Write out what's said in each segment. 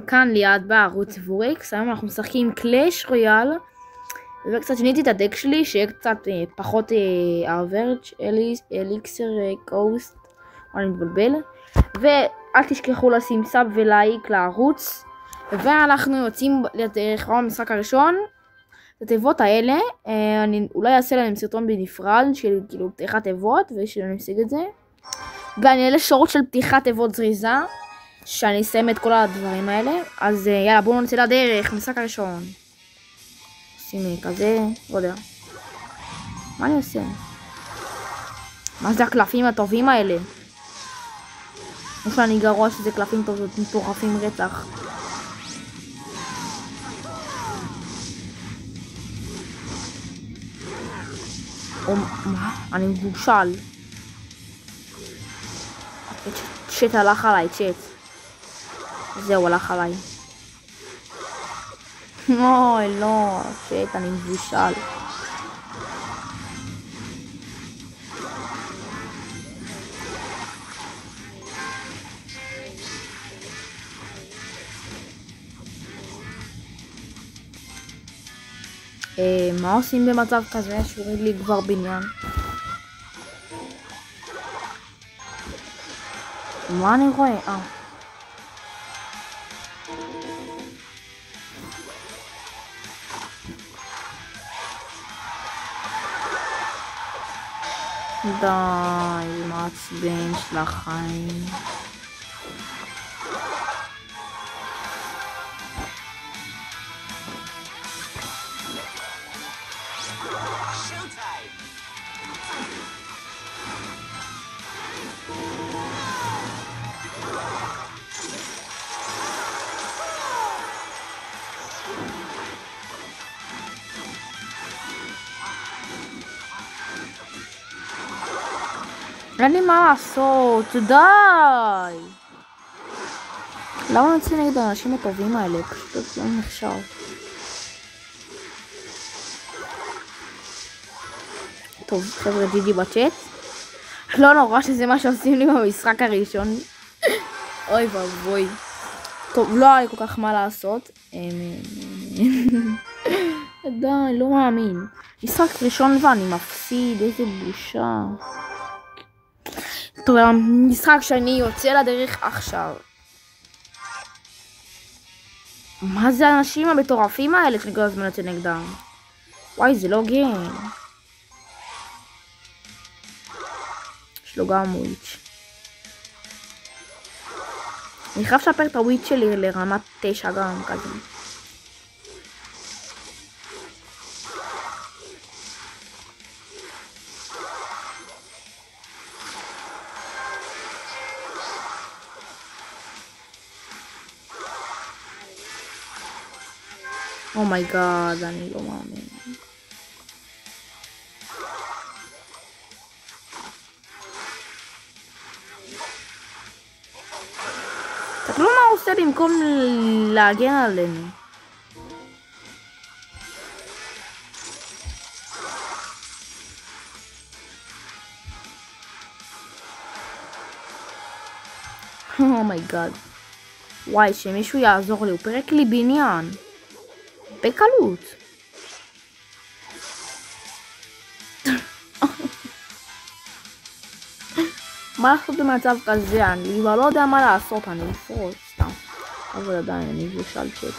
כאן ליד בערוץ וורקס, היום אנחנו משחקים קלאש רויאל, וקצת שיניתי את הדק שלי, שיהיה קצת פחות ארוורג' אליקסר קוסט, אני מתבלבל, ואל תשכחו לשים סאב ולייק לערוץ, ואנחנו יוצאים לדרך במשחק הראשון. את התיבות האלה, אני אולי אעשה להם סרטון בנפרד של כאילו פתיחת תיבות ושאני אשיג את זה, ואני אעלה שרות של פתיחת תיבות זריזה שאני אסיים את כל הדברים האלה. אז יאללה, בואו נצא לדרך, משחק הראשון. עושים כזה, לא יודע מה אני עושה. מה זה הקלפים הטובים האלה? או שאני גרוע שזה קלפים מטורפים רצח. מה? אני מבושל. צ'ט הלך עליי, צ'ט. זהו, הלך עליי. אוי, לא, צ'ט, אני מבושל. מה עושים במצב כזה שהוריד לי כבר בניין? מה אני רואה? די, מעצבן של החיים. אין לי מה לעשות, די! למה נצא נגד האנשים הטובים האלה? פשוט לא נחשב. טוב, חבר'ה, דידי בצ'אט. לא נורא שזה מה שעושים לי במשחק הראשון. אוי ואבוי. טוב, לא היה לי כל כך מה לעשות. די, לא מאמין. משחק ראשון ואני מפסיד, איזה בושה. טוב, המשחק שאני יוצא לדרך עכשיו. מה זה האנשים המטורפים האלה שאני כל הזמן יוצא נגדם? וואי, זה לא גיים. יש לו גם וויץ'. אני חייב לשפר את הוויץ' שלי לרמת 9 גם כזה. אומייגאד, אני לא מאמין. תקלו מה הוא עושה במקום להגן עלינו. אומייגאד. וואי, שמישהו יעזור לי, הוא פרק לי בניין. בקלות. מה לעשות במצב כזה? אני כבר לא יודע מה לעשות, אני אפרוץ סתם. אבל עדיין אני מבושל צ'אט.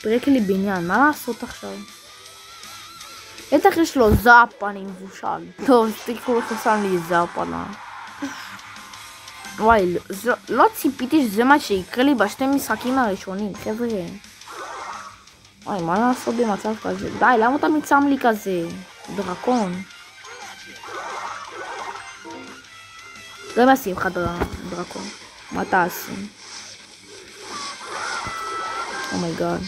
פרק לי בניין, מה לעשות עכשיו? בטח יש לו זאפ, אני מבושל. טוב, תקראו איך שם לי זאפ עליו. וואי, לא ציפיתי שזה מה שיקרה לי בשתי משחקים הראשונים, חבר'ה. וואי, מה לעשות במצב כזה? די, למה אתה מצם לי כזה? דרקון. גם אשים לך דרקון. מה תעשו? אומייגאד.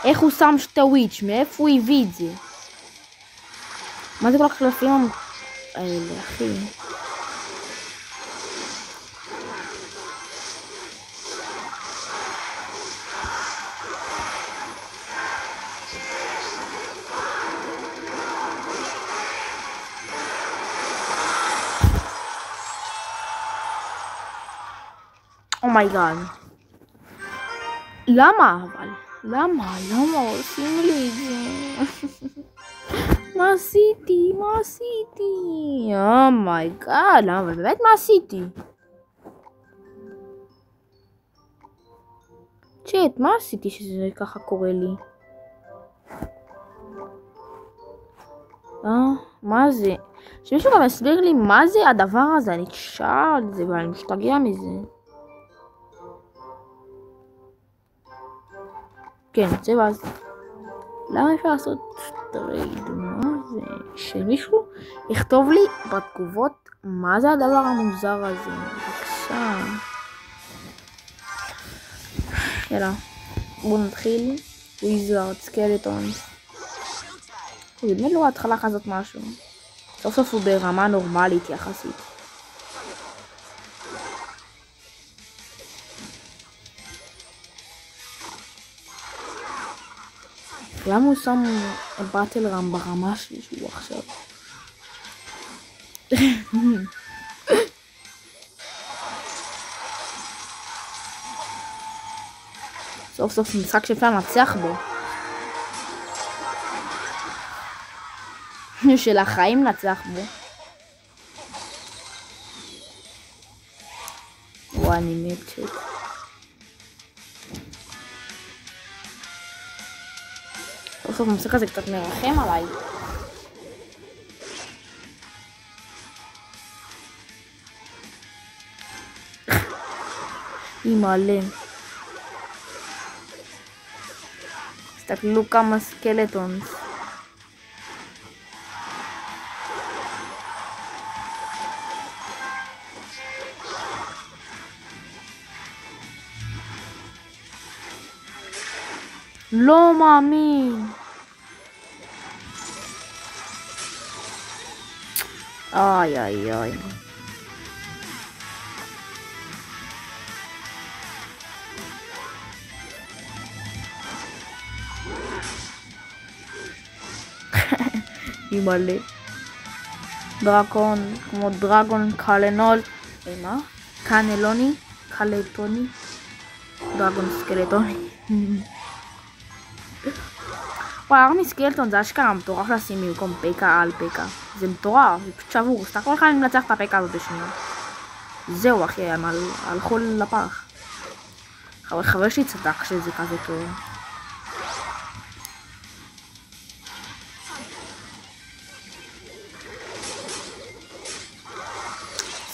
איך הוא שם שתי וויץ'? מאיפה הוא הביא את זה? מה זה כל הקלפים האלה, אחי? אומייגאד. למה אבל? למה עושים לי את זה? מה עשיתי? אומייגאד, למה? באמת מה עשיתי? צ'אט, מה עשיתי שזה ככה קורה לי? מה זה? שמישהו גם יסביר לי מה זה הדבר הזה, אני אשאל את זה ואני משתגע מזה. כן, זה ואז. למה אפשר לעשות טרייד? מה זה? שמישהו יכתוב לי בתגובות מה זה הדבר המוזר הזה. בבקשה. יאללה, בואו נתחיל. וויזארד, סקלטונס. זה באמת לא התחלה כזאת משהו. סוף סוף הוא ברמה נורמלית יחסית. למה הוא שם באטל רם ברמה שלי שהוא עכשיו? סוף סוף משחק שאפשר לנצח בו. של החיים נצח בו. וואי, אני מת שאת. סוף סוף המשחק הזה קצת מרחם עליי. היא מלא. תסתכלו כמה סקלטונס. לא מאמין. איי איי איי. היא מלא. דרקון, כמו דרגון קלנול. מה? קנלוני? קלטוני? דרגון סקלטוני. וואי, ארמי סקלטון זה אשכרה מטורף לשים במקום פיקה על פיקה. זה מטורף, זה פשוט שבור. סתם כל אחד אני מנצח את הפיקה הזאת בשנייה. זהו אחי, הם הלכו לפח. חבר שלי צדק שזה כזה טוב.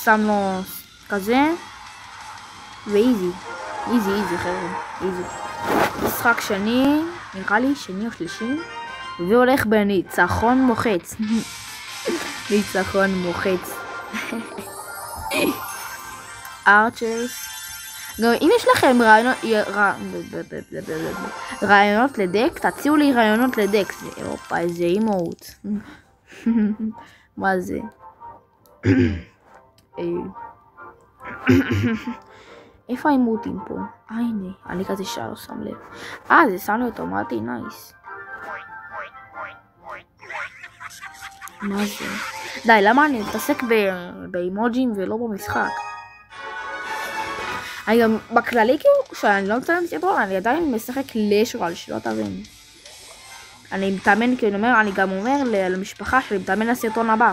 שם לו כזה ואיזי. איזי חבר'ה, איזי. משחק שני, נראה לי שני או שלישי, והולך בניצחון מוחץ. ניצחון מוחץ. ארצ'רס. גם אם יש לכם רעיונות לדק, תציעו לי רעיונות לדק. אופה, איזה אימות. מה זה? איפה האימותים פה? הנה, אני כזה לא שם לב. זה שם לי אוטומטי, נייס. מה זה? די, למה אני מתעסק באימוג'ים ולא במשחק? אני גם בכללי כאילו, שאני לא מצלם סרטון, אני עדיין משחק לשרל, שלא תבין. אני מתאמן, כאילו אני גם אומר למשפחה שלי, מתאמן לסרטון הבא.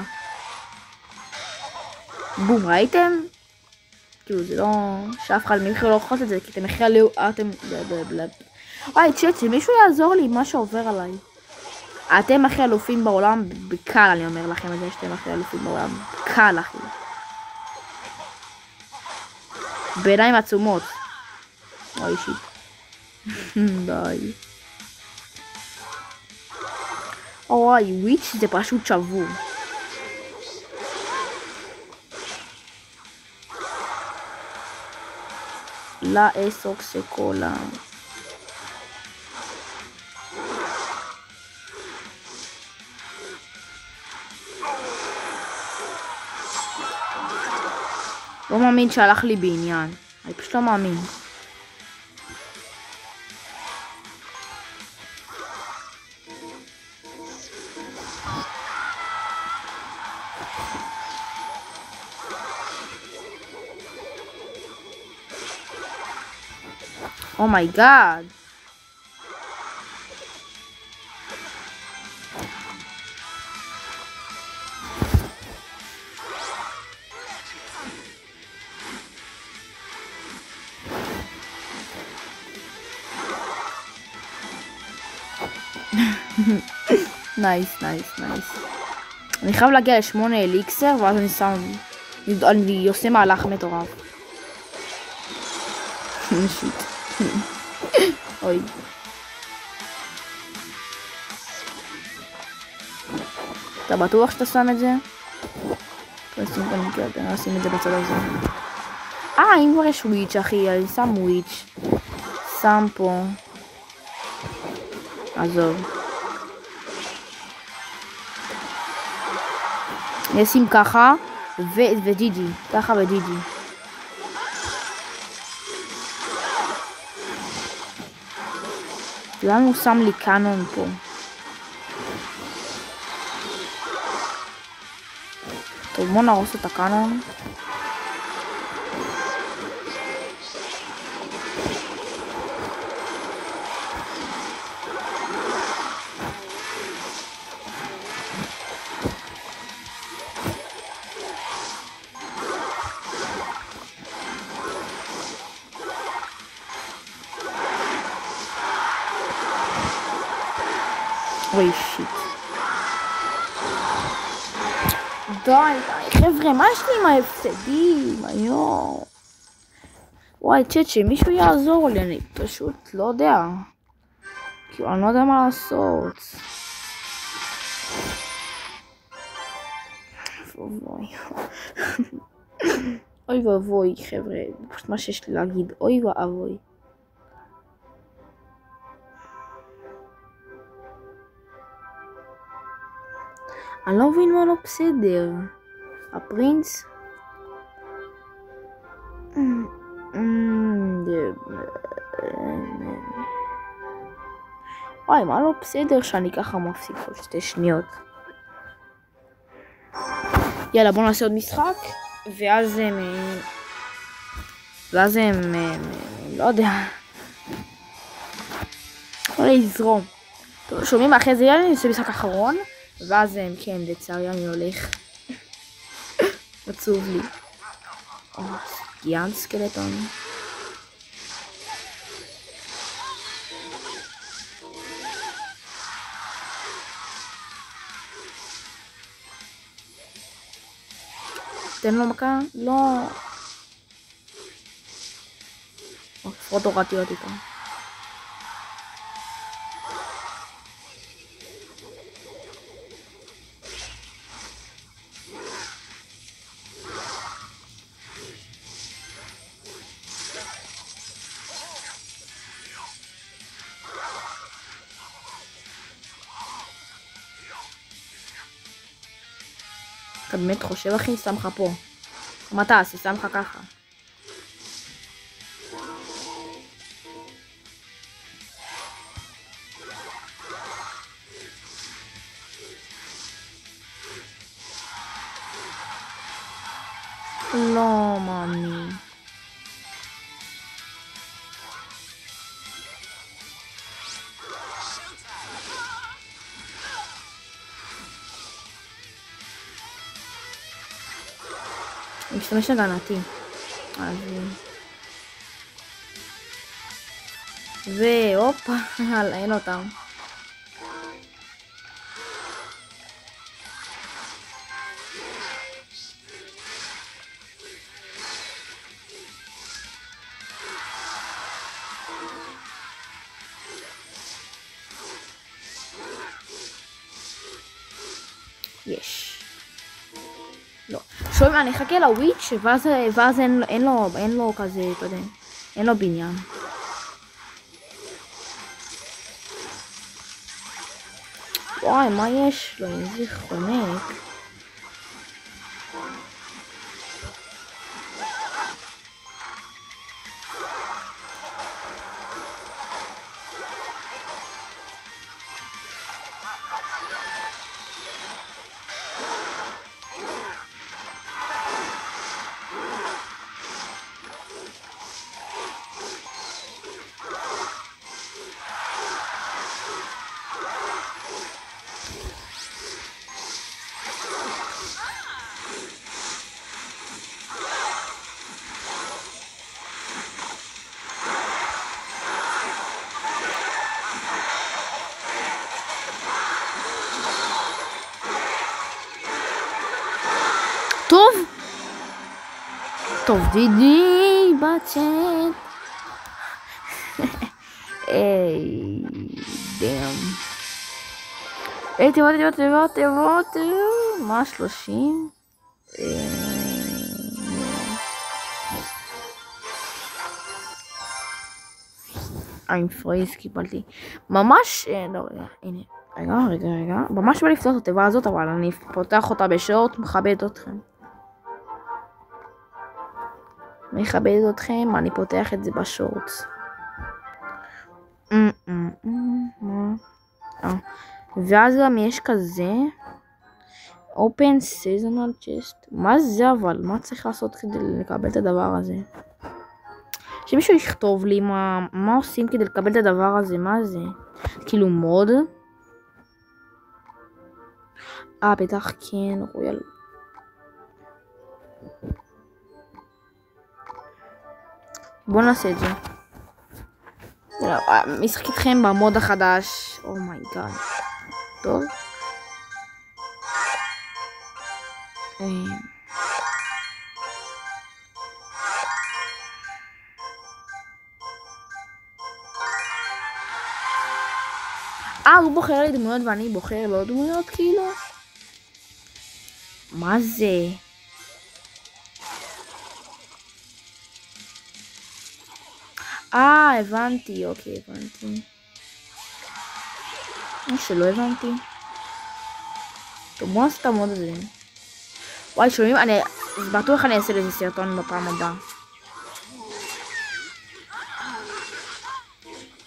בום, ראיתם? כאילו זה לא... שאף אחד מכם לא אוכלת את זה, כי אתם מכם לא... אתם... וואי, צ'אט, שמישהו יעזור לי מה שעובר עליי. אתם הכי אלופים בעולם, בקל אני אומר לכם את זה, שאתם הכי אלופים בעולם. בקל אחי. בעיניים עצומות. וואי שיט. די. אוי, וויץ' זה פשוט שבור. לה אסוקס קולה. לא מאמין שהלך לי בעניין. אני פשוט לא מאמין. אומייגאד. נייס. אני חייב להגיע ל8 אליקסר ואז אני עושה מהלך מטורף. שיט. אוי. אתה בטוח שאתה שם את זה? נשים את זה בצד הזה. אם כבר יש וויץ' אחי, אני שם וויץ'. שם פה. עזוב. אני אשים ככה וג'י. ככה וג'י. למה הוא שם לי קאנון פה? טוב, בוא נרוס את הקאנון. אוי שיט. די, חבר'ה, מה יש לי עם ההפסדים? היום. וואי, צ'אט, שמישהו יעזור לי, אני פשוט לא יודע. כאילו, אני לא יודע מה לעשות. אוי ואבוי, חבר'ה, פשוט מה שיש לי להגיד, אוי ואבוי. אני לא מבין מה לא בסדר. הפרינץ? וואי, מה לא בסדר שאני ככה מפסיק עוד 2 שניות. יאללה, בוא נעשה עוד משחק. ואז הם לא יודע. לא לזרום. טוב, שומעים אחרי זה, יאללה, אני עושה משחק אחרון. ואז כן, לצערי אני הולך. עצוב לי. גיאן סקלטון. תן לו מכה? לא. לפחות הורדתי אותי כאן. אתה באמת חושב אחי? שם לך פה. מה תעשי? שם לך ככה. לא מאמין. אני משתמש הגנתי. אז... והופה, אין אותם. יש. לא. שומעים, אני אחכה לוויץ' ואז אין לו כזה, אתה יודע, אין לו בניין. וואי, מה יש לו? איזה חונק. טוב, דידי בצ'אט. היי, דאם. היי, תראו, מה 30? I'm freeze, קיבלתי. ממש, לא, רגע. ממש בא לפתוח את התיבה הזאת, אבל אני פותח אותה בשורט, מכבד אתכם. אני פותח את זה בשורט. ואז גם יש כזה open seasonal chest. מה זה אבל? מה צריך לעשות כדי לקבל את הדבר הזה? שמישהו יכתוב לי מה עושים כדי לקבל את הדבר הזה. מה זה? כאילו מוד? בטח כן, רויאל. בואו נעשה את זה. משחק איתכם במוד החדש. אומייגאד. טוב. הוא בוחר לי דמויות ואני בוחר לא דמויות כאילו? מה זה? הבנתי, אוקיי, הבנתי. או שלא הבנתי. טוב, בוא נעשה את המוד הזה. וואי, שומעים? אז בטוח אני אעשה לזה סרטון בפעם הבאה.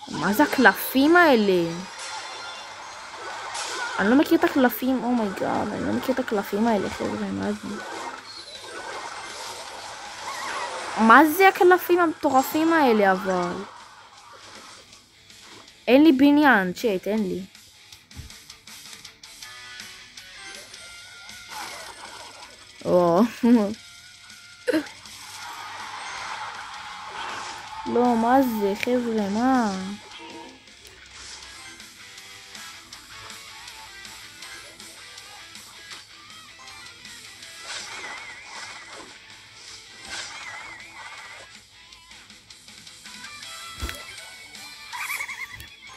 מה זה הקלפים האלה? אני לא מכיר את הקלפים, אומייגאד, אני לא מכיר את הקלפים האלה, חבר'ה, מה זה? מה זה הקלפים המטורפים האלה אבל? אין לי בניין, צ'אט, אין לי. לא, מה זה, חבר'ה, מה?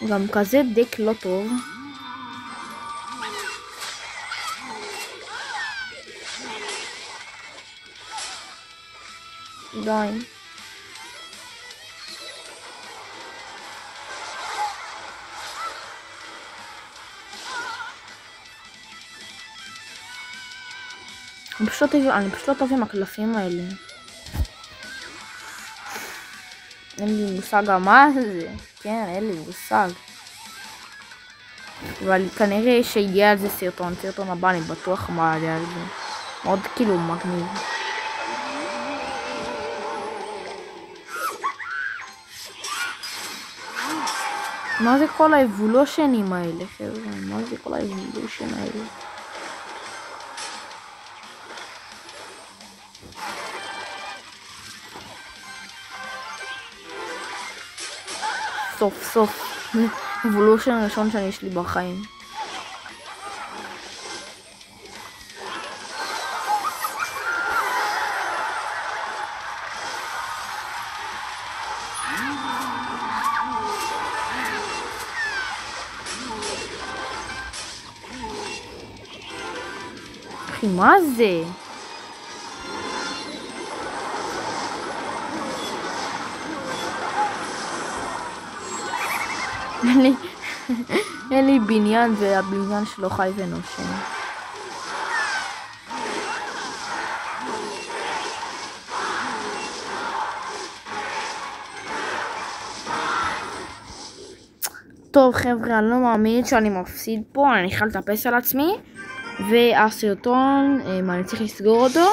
גם כזה דק לא טוב. די. אני פשוט לא טוב עם הקלפים האלה. אין לי מושג מה זה. כן, אין לי מושג. אבל כנראה שיהיה על זה סרטון הבא, אני בטוח מה עליה על זה. מאוד כאילו מגניב. מה זה כל האבולושנים האלה, חבר'ה? מה זה כל האבולושן האלה? סוף. אבולושן הראשון שיש לי בחיים. אחי, מה זה? אין לי בניין והבניין שלו חי ונושם. טוב חבר'ה, אני לא מאמין שאני מפסיד פה, אני חייב לטפס על עצמי. והסרטון, אני צריך לסגור אותו,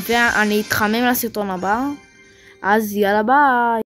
ואני אתחמם לסרטון הבא. אז יאללה ביי.